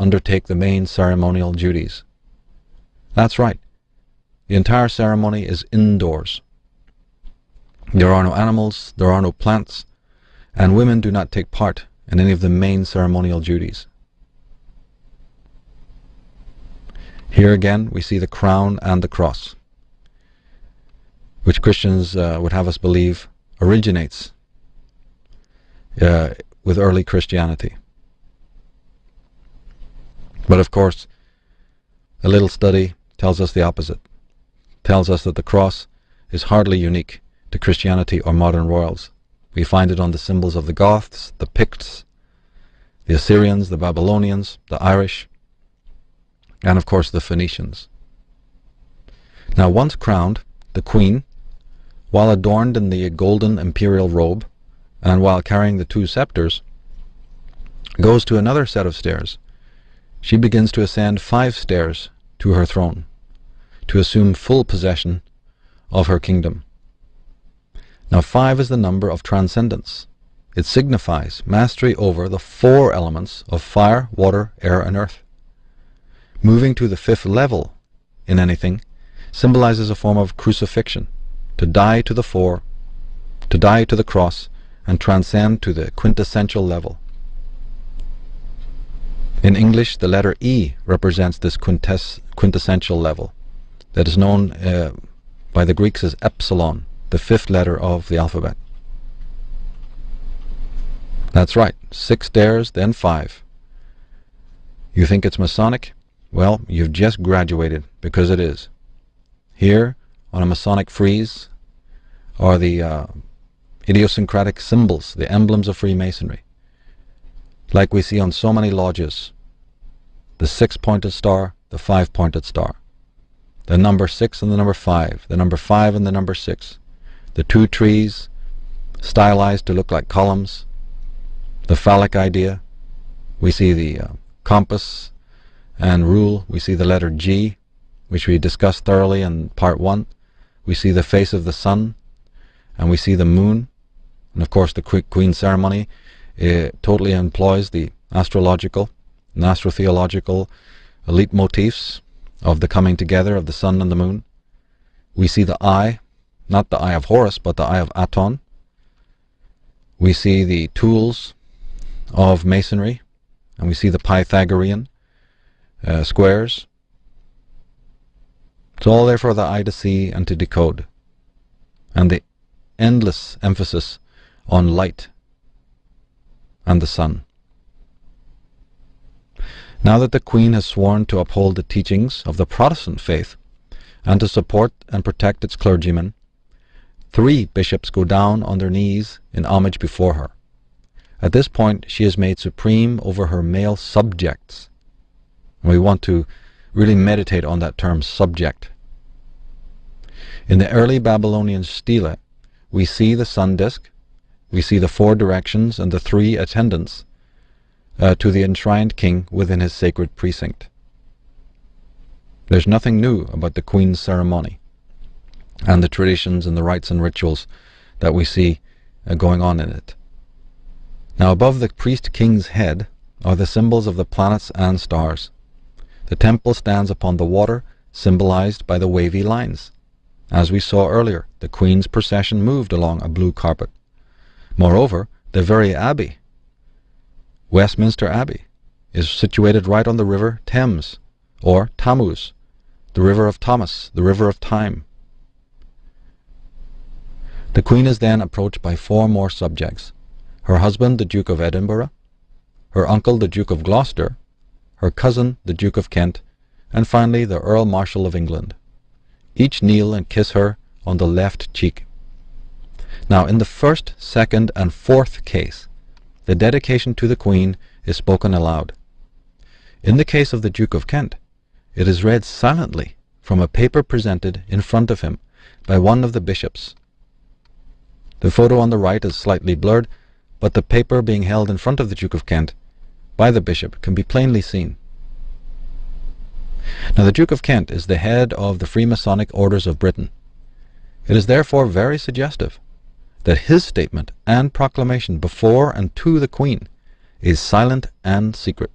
undertake the main ceremonial duties. That's right. The entire ceremony is indoors. There are no animals, there are no plants, and women do not take part in any of the main ceremonial duties. Here again we see the crown and the cross, which Christians would have us believe originates with early Christianity. But of course, a little study tells us the opposite. Tells us that the cross is hardly unique to Christianity or modern royals. We find it on the symbols of the Goths, the Picts, the Assyrians, the Babylonians, the Irish, and of course the Phoenicians. Now, once crowned, the queen, while adorned in the golden imperial robe, and while carrying the two scepters, goes to another set of stairs. She begins to ascend 5 stairs to her throne, to assume full possession of her kingdom. Now 5 is the number of transcendence. It signifies mastery over the 4 elements of fire, water, air, and earth. Moving to the 5th level in anything symbolizes a form of crucifixion, to die to the 4, to die to the cross, and transcend to the quintessential level. In English, the letter E represents this quintessential level that is known by the Greeks as epsilon, the 5th letter of the alphabet. That's right, 6 stairs, then 5. You think it's Masonic? Well, you've just graduated, because it is. Here, on a Masonic frieze, are the idiosyncratic symbols, the emblems of Freemasonry, like we see on so many lodges. The 6-pointed star, the 5-pointed star, the number 6 and the number 5, the number 5 and the number 6, the 2 trees stylized to look like columns, the phallic idea. We see the compass and rule. We see the letter G, which we discussed thoroughly in part 1. We see the face of the sun, and we see the moon. And of course the Queen ceremony totally employs the astrological and astrotheological elite motifs of the coming together of the sun and the moon. We see the eye, not the eye of Horus, but the eye of Aton. We see the tools of masonry, and we see the Pythagorean squares. It's all there for the eye to see and to decode. And the endless emphasis on light and the sun. Now that the Queen has sworn to uphold the teachings of the Protestant faith and to support and protect its clergymen, 3 bishops go down on their knees in homage before her. At this point, she is made supreme over her male subjects. And we want to really meditate on that term, subject. In the early Babylonian stele, we see the sun disk, we see the 4 directions and the 3 attendants to the enshrined king within his sacred precinct. There's nothing new about the Queen's ceremony and the traditions and the rites and rituals that we see going on in it. Now above the priest-king's head are the symbols of the planets and stars. The temple stands upon the water, symbolized by the wavy lines. As we saw earlier, the Queen's procession moved along a blue carpet. Moreover, the very abbey, Westminster Abbey, is situated right on the river Thames, or Tammuz, the river of Thomas, the river of time. The Queen is then approached by 4 more subjects: her husband, the Duke of Edinburgh, her uncle, the Duke of Gloucester, her cousin, the Duke of Kent, and finally the Earl Marshal of England. Each kneel and kiss her on the left cheek. Now in the 1st, 2nd, and 4th case, the dedication to the Queen is spoken aloud. In the case of the Duke of Kent, it is read silently from a paper presented in front of him by one of the bishops. The photo on the right is slightly blurred, but the paper being held in front of the Duke of Kent by the bishop can be plainly seen. Now the Duke of Kent is the head of the Freemasonic Orders of Britain. It is therefore very suggestive that his statement and proclamation before and to the Queen is silent and secret.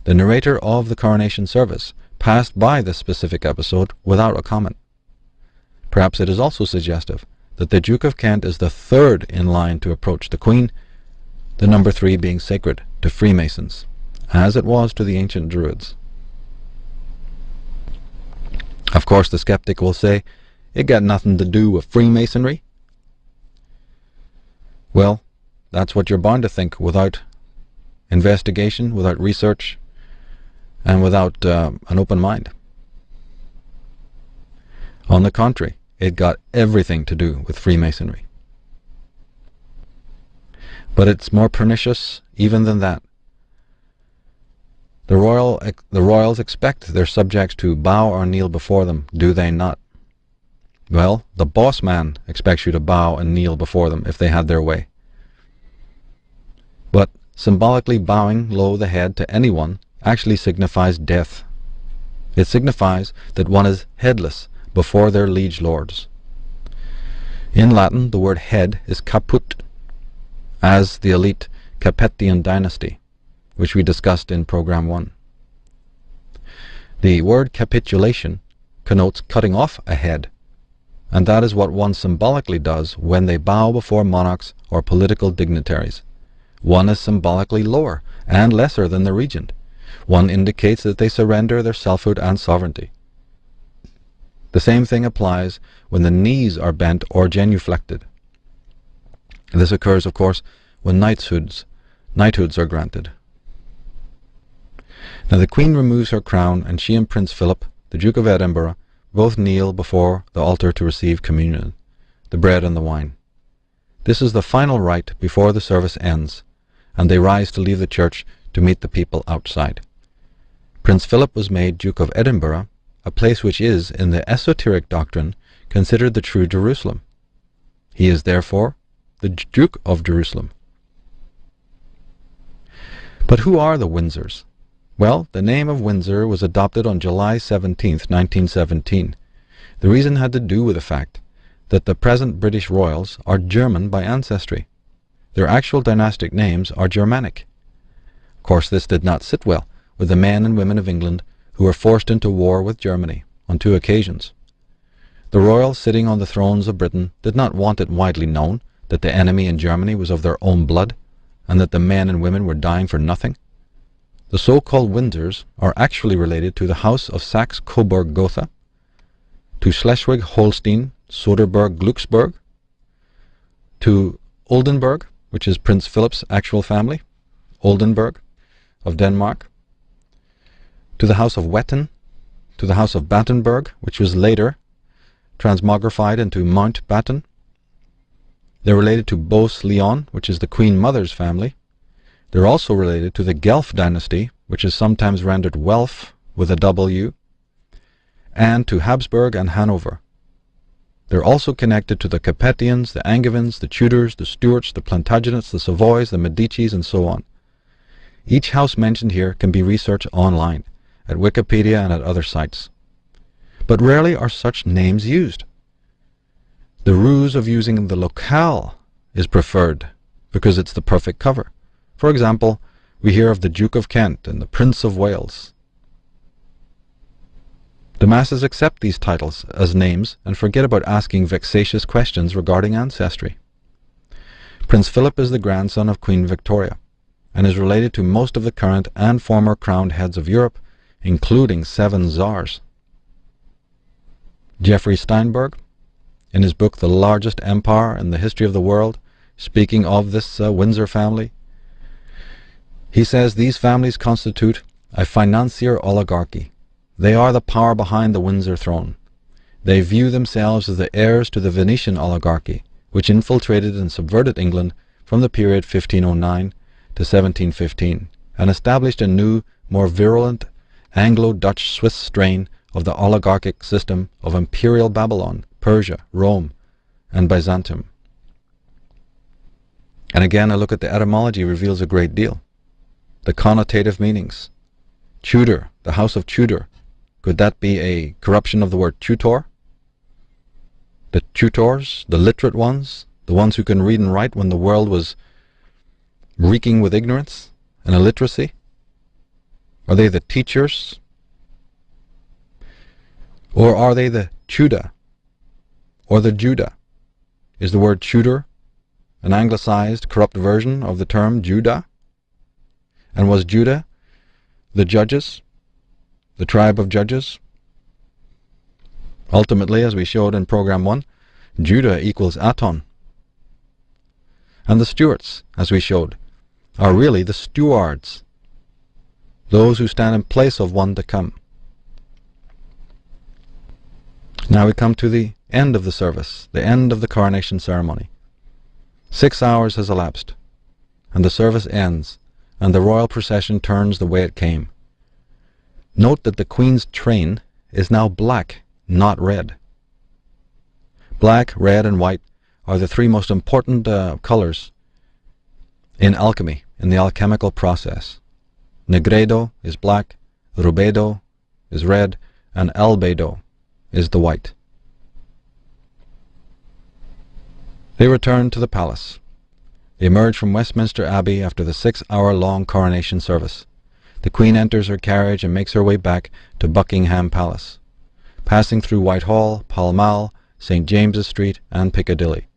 The narrator of the coronation service passed by this specific episode without a comment. Perhaps it is also suggestive that the Duke of Kent is the third in line to approach the Queen, the number 3 being sacred to Freemasons, as it was to the ancient Druids. Of course, the skeptic will say, it got nothing to do with Freemasonry. Well, that's what you're bound to think without investigation, without research, and without an open mind. On the contrary, it got everything to do with Freemasonry. But it's more pernicious even than that. The royals expect their subjects to bow or kneel before them, do they not? Well, the boss man expects you to bow and kneel before them if they had their way. But symbolically bowing low the head to anyone actually signifies death. It signifies that one is headless before their liege lords. In Latin, the word head is caput, as the elite Capetian dynasty, which we discussed in Program 1. The word capitulation connotes cutting off a head, and that is what one symbolically does when they bow before monarchs or political dignitaries. One is symbolically lower and lesser than the regent. One indicates that they surrender their selfhood and sovereignty. The same thing applies when the knees are bent or genuflected. This occurs, of course, when knighthoods are granted. Now the Queen removes her crown, and she and Prince Philip, the Duke of Edinburgh, both kneel before the altar to receive communion, the bread and the wine. This is the final rite before the service ends, and they rise to leave the church to meet the people outside. Prince Philip was made Duke of Edinburgh, a place which is, in the esoteric doctrine, considered the true Jerusalem. He is therefore the Duke of Jerusalem. But who are the Windsors? Well, the name of Windsor was adopted on July 17, 1917. The reason had to do with the fact that the present British royals are German by ancestry. Their actual dynastic names are Germanic. Of course, this did not sit well with the men and women of England who were forced into war with Germany on 2 occasions. The royals sitting on the thrones of Britain did not want it widely known that the enemy in Germany was of their own blood, and that the men and women were dying for nothing. The so-called Windsors are actually related to the House of Saxe-Coburg-Gotha, to Schleswig-Holstein, Soderburg-Glücksburg, to Oldenburg, which is Prince Philip's actual family, Oldenburg of Denmark, to the House of Wettin, to the House of Battenberg, which was later transmogrified into Mountbatten. They're related to Beauce-Lyon, which is the Queen Mother's family. They're also related to the Guelph dynasty, which is sometimes rendered Welf with a W, and to Habsburg and Hanover. They're also connected to the Capetians, the Angevins, the Tudors, the Stuarts, the Plantagenets, the Savoys, the Medicis, and so on. Each house mentioned here can be researched online, at Wikipedia and at other sites. But rarely are such names used. The ruse of using the locale is preferred because it's the perfect cover. For example, we hear of the Duke of Kent and the Prince of Wales. The masses accept these titles as names and forget about asking vexatious questions regarding ancestry. Prince Philip is the grandson of Queen Victoria and is related to most of the current and former crowned heads of Europe, including 7 czars. Jeffrey Steinberg, in his book The Largest Empire in the History of the World, speaking of this Windsor family, he says these families constitute a financier oligarchy. They are the power behind the Windsor throne. They view themselves as the heirs to the Venetian oligarchy, which infiltrated and subverted England from the period 1509 to 1715, and established a new, more virulent Anglo-Dutch Swiss strain of the oligarchic system of imperial Babylon, Persia, Rome, and Byzantium. And again, a look at the etymology reveals a great deal. The connotative meanings. Tudor, the House of Tudor. Could that be a corruption of the word tutor? The tutors, the literate ones, the ones who can read and write when the world was reeking with ignorance and illiteracy? Are they the teachers? Or are they the Chuda? Or the Judah? Is the word tutor an anglicized, corrupt version of the term Judah? And was Judah the judges? The tribe of judges? Ultimately, as we showed in Program 1, Judah equals Aton. And the stewards, as we showed, are really the stewards, those who stand in place of one to come. Now we come to the end of the service, the end of the coronation ceremony. 6 hours has elapsed, and the service ends, and the royal procession turns the way it came. Note that the Queen's train is now black, not red. Black, red, and white are the three most important colors in alchemy, in the alchemical process. Negredo is black, rubedo is red, and albedo is the white. They return to the palace. They emerge from Westminster Abbey after the 6-hour-long coronation service. The Queen enters her carriage and makes her way back to Buckingham Palace, passing through Whitehall, Pall Mall, St. James's Street, and Piccadilly,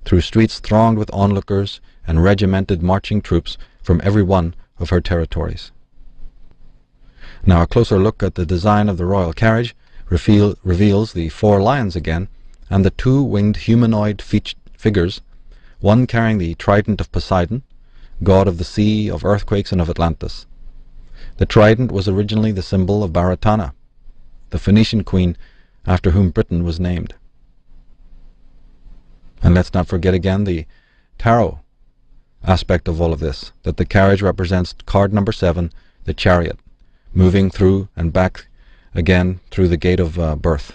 through streets thronged with onlookers and regimented marching troops from every one of her territories. Now a closer look at the design of the royal carriage reveals the 4 lions again, and the 2 winged humanoid figures, one carrying the trident of Poseidon, god of the sea, of earthquakes, and of Atlantis. The trident was originally the symbol of Baratana, the Phoenician queen after whom Britain was named. And let's not forget again the tarot aspect of all of this, that the carriage represents card number 7, the chariot, moving through and back again through the gate of birth.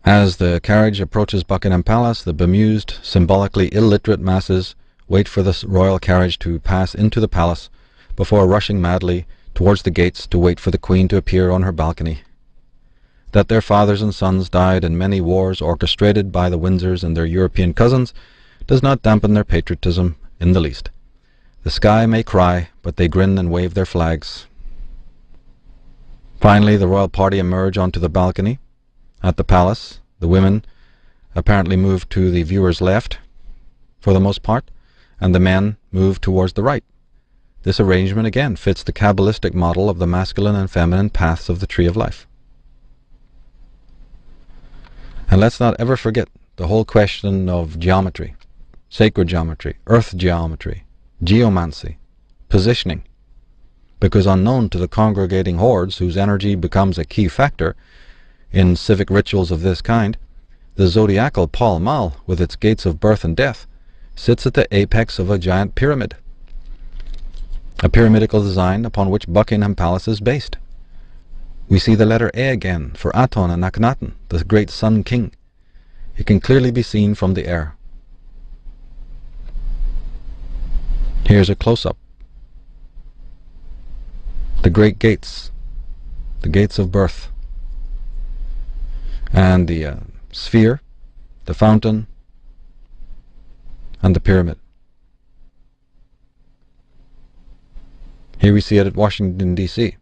As the carriage approaches Buckingham Palace, the bemused, symbolically illiterate masses wait for the royal carriage to pass into the palace before rushing madly towards the gates to wait for the Queen to appear on her balcony. That their fathers and sons died in many wars orchestrated by the Windsors and their European cousins does not dampen their patriotism in the least. The sky may cry, but they grin and wave their flags. Finally, the royal party emerge onto the balcony. At the palace, the women apparently move to the viewer's left, for the most part, and the men move towards the right. This arrangement again fits the Kabbalistic model of the masculine and feminine paths of the Tree of Life. And let's not ever forget the whole question of geometry, sacred geometry, earth geometry, geomancy, positioning, because unknown to the congregating hordes whose energy becomes a key factor in civic rituals of this kind, the zodiacal Pall Mall, with its gates of birth and death, sits at the apex of a giant pyramid, a pyramidical design upon which Buckingham Palace is based. We see the letter A again for Aton and Akhenaten, the great Sun King. It can clearly be seen from the air. Here's a close-up. The great gates, the gates of birth, and the sphere, the fountain, and the pyramid. Here we see it at Washington, D.C.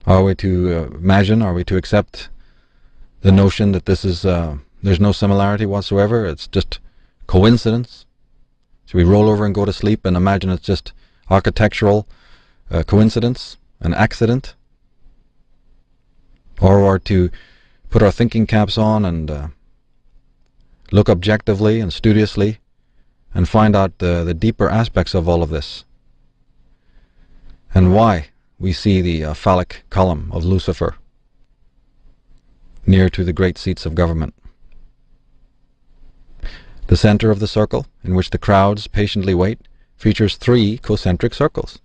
Are we to imagine, are we to accept the notion that this is, there's no similarity whatsoever, it's just coincidence? Should we roll over and go to sleep and imagine it's just architectural coincidence, an accident? Or are to put our thinking caps on and look objectively and studiously and find out the deeper aspects of all of this, and why we see the phallic column of Lucifer near to the great seats of government. The center of the circle, in which the crowds patiently wait, features 3 concentric circles.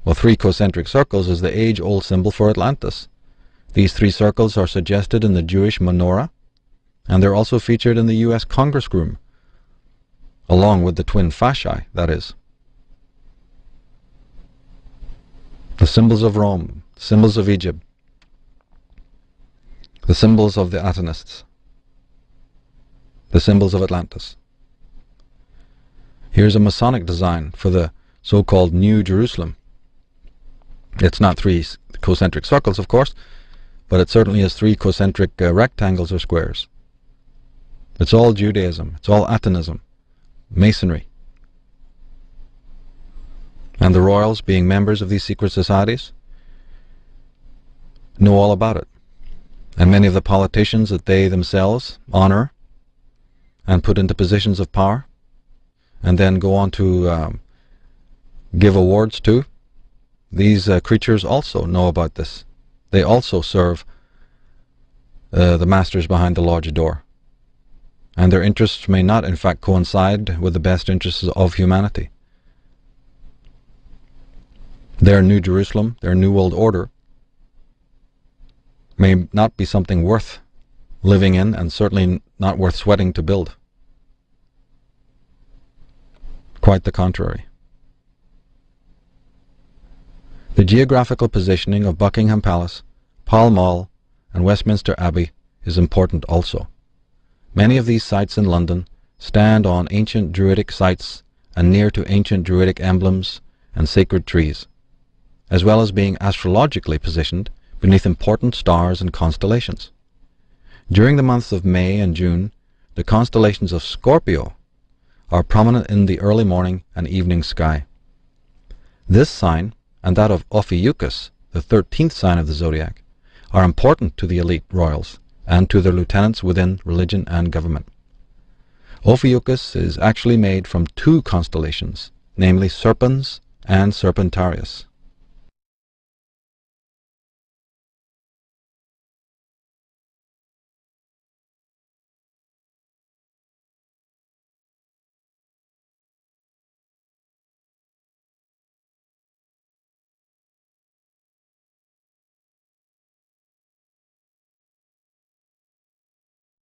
Well, 3 concentric circles is the age-old symbol for Atlantis. These 3 circles are suggested in the Jewish menorah, and they're also featured in the U.S. Congress room, along with the twin fasci, that is. The symbols of Rome, symbols of Egypt, the symbols of the Atonists, the symbols of Atlantis. Here's a Masonic design for the so-called New Jerusalem. It's not three concentric circles, of course, but it certainly is three concentric rectangles or squares. It's all Judaism. It's all Atonism, Masonry. And the royals, being members of these secret societies, know all about it. And many of the politicians that they themselves honor and put into positions of power and then go on to give awards to, these creatures also know about this. They also serve the masters behind the lodge door. And their interests may not, in fact, coincide with the best interests of humanity. Their New Jerusalem, their New World Order, may not be something worth living in, and certainly not worth sweating to build. Quite the contrary. The geographical positioning of Buckingham Palace, Pall Mall, and Westminster Abbey is important also. Many of these sites in London stand on ancient Druidic sites and near to ancient Druidic emblems and sacred trees, as well as being astrologically positioned beneath important stars and constellations. During the months of May and June, the constellations of Scorpio are prominent in the early morning and evening sky. This sign, and that of Ophiuchus, the 13th sign of the zodiac, are important to the elite royals and to their lieutenants within religion and government. Ophiuchus is actually made from two constellations, namely Serpens and Serpentarius.